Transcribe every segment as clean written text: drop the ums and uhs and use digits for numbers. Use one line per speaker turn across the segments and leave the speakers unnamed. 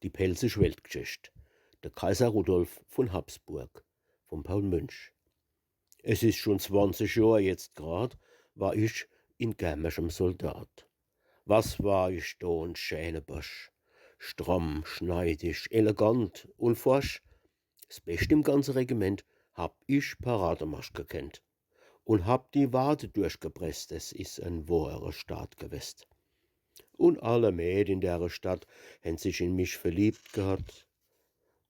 Die Pelzische Weltgeschichte. Der Kaiser Rudolf von Habsburg von Paul Münch. Es ist schon 20 Jahre jetzt grad, war ich in Germeschem Soldat. Was war ich da 'n schöner Bursch. Stramm, schneidig, elegant und forsch. Das Beste im ganzen Regiment hab ich Parademarsch gekannt und hab die Wade durchgepresst, es is ein wahrer Staat gewest. Und alle Mäd in der Stadt hän sich in mich verliebt gehabt.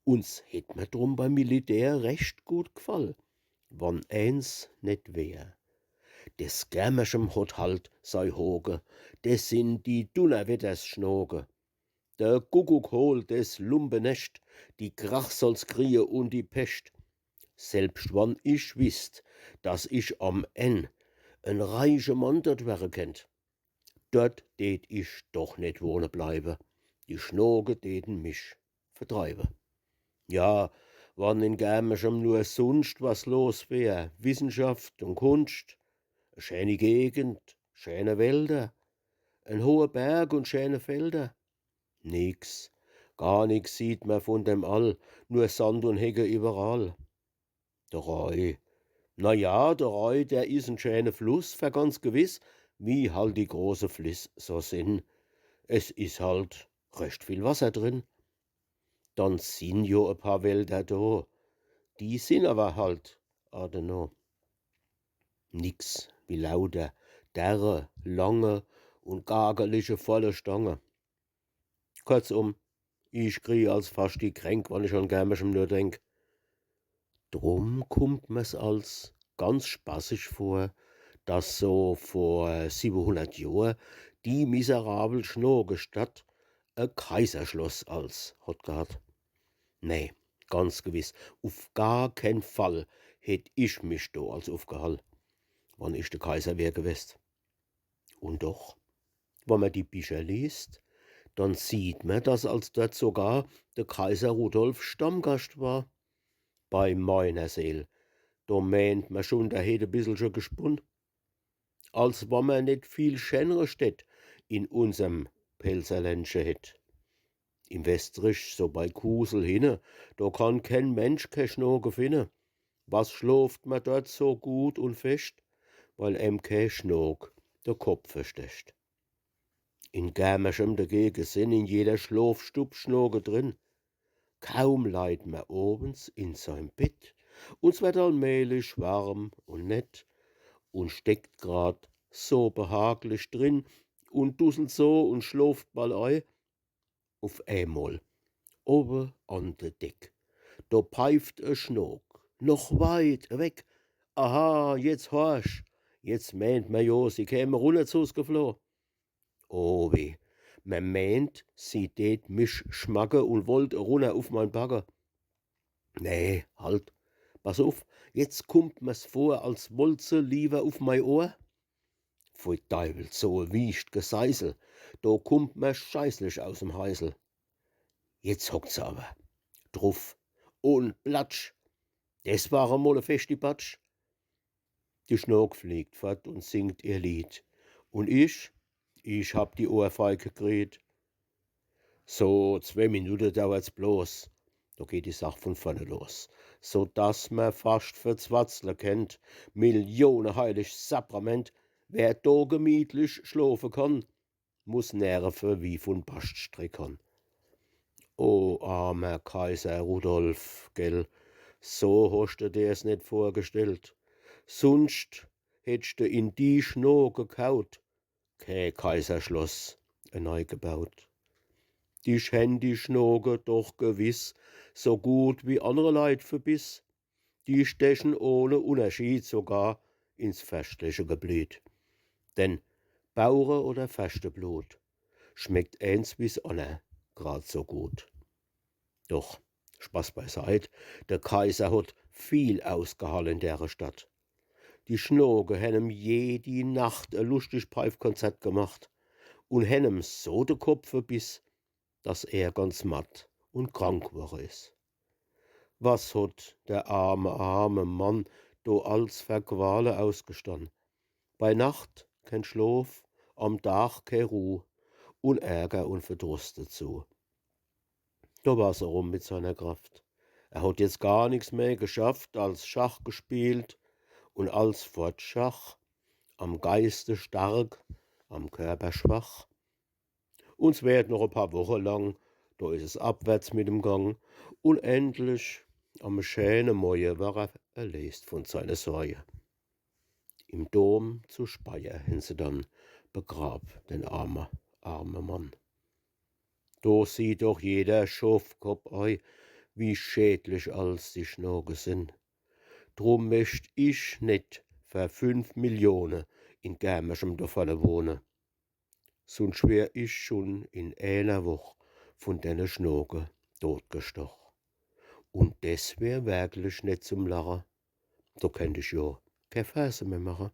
Uns hätt mir drum beim Militär recht gut gefallen, wann eins net wär. Des Germerschem hat halt sei Hoge, des sind die Donnerwetters Schnoge. Der Kuckuck holt des Lumpenest, die Krach soll's kriege und die Pest. Selbst wann ich wisst, dass ich am N ein reicher Mann dort wäre kennt, dort tät ich doch net wohne bleibe. Die Schnoge täten mich vertreibe. Ja, wann in Germeschem nur sonst was los wär, Wissenschaft und Kunst, a schöne Gegend, schöne Wälder, ein hoher Berg und schöne Felder. Nix, gar nix sieht man von dem all, nur Sand und Hecke überall. Der Rhein, na ja, der Rhein, der is 'n schöner Fluss, für ganz gewiss, wie halt die große Flüss so sind. Es is halt recht viel Wasser drin. Dann sind jo a paar Wälder da, die sind aber halt no nix wie lauter derre, lange und gagerliche volle Stange. Kurzum, ich krieg als fast die Kränk, wann ich an Germeschem nur denk. Drum kummt mir's als ganz spaßig vor, dass so vor 700 Jahr die miserabel Schnurgestadt a Kaiserschloss als hat gehabt. Nee, ganz gewiss, auf gar keinen Fall hätt ich mich do als aufgehall, wann ich der Kaiser wär gewest. Und doch, wenn man die Bücher liest, dann sieht man, dass als dort sogar der Kaiser Rudolf Stammgast war. Bei meiner Seel, da meint man schon, der hätt e bisselchen gespunn. Als wenn man nicht viel schönere Städt in unserem Pelzerländchen hätt. Im Westrich, so bei Kusel hinne, da kann kein Mensch ke Schnoge finne. Was schloft man dort so gut und fest, weil ke Schnog der Kopf verstecht. In Germeschem dagegen sind in jeder Schlafstub Schnoge drin. Kaum leiht man obens in sein Bett, uns wird allmählich warm und nett und steckt grad so behaglich drin und dusselt so und schloft bald ei. Auf einmal, oben an de Deck, da pfeift e Schnog, noch weit weg. Aha, jetzt horch, jetzt meint man jo, sie käme runter zu's gefloh. Oh weh, man meint, sie tät mich schmacke und wollt runter auf mein Bagger. Nee, halt, pass auf, jetzt kummt mir's vor, als wollt sie lieber auf mei Ohr. Pfui Teufel, so e wiecht Geseisel, da kummt mir scheißlich aus'm Heisel. Jetzt hockt sie aber druff und platsch, des war emol e festi Patsch. Die Schnog fliegt fort und singt ihr Lied. Und ich hab die Ohrfeige gekriegt. So 2 Minuten dauert's bloß, da geht die Sach von vorne los, so dass man fast verzwatzle kennt. Millionen heilig Sakrament, wer da gemütlich schlafen kann, muss Nerven wie von Baststrickern. O armer Kaiser Rudolf, gell, so hast du dir's nicht vorgestellt. Sonst hättst du in die Schnoge gekaut, kä Kaiserschloss neu gebaut. Dich hän die Schnoge doch gewiss so gut wie andere Leid verbiss. Die stechen ohne Unterschied sogar ins festliche Geblüt. Denn Baure oder Festeblut schmeckt eins wie's ander grad so gut. Doch, Spaß beiseit, der Kaiser hat viel ausgehalten in der Stadt. Die Schnoge hänem jedi Nacht e lustig Pfeifkonzert gemacht und hänem so de Kopf verbiss, dass er ganz matt und krank war is. Was hat der arme Mann do als für Qualen ausgestanden? Bei Nacht kein Schlaf, am Tag keine Ruh und Ärger und Verdruss dazu. Da war's rum mit seiner Kraft. Er hat jetzt gar nix mehr geschafft als Schach gespielt und als Fortschach, am Geiste stark, am Körper schwach. Uns währt noch 'n paar Wochen lang, da is es abwärts mit dem Gang, und endlich am schönen Morje war er erlöst von seine Sorge. Im Dom zu Speyer hen sie dann begraben, den armen Mann. Da sieht doch jeder Schafkopf ei, wie schädlich alles die Schnogen sind. Drum möcht ich nicht für 5 Millionen in Germersheim da vorne wohnen. Sonst wär ich schon in einer Woch von denen Schnogen totgestochen. Und das wär wirklich nicht zum Lachen. Da könnt ich ja keine Verse mehr machen.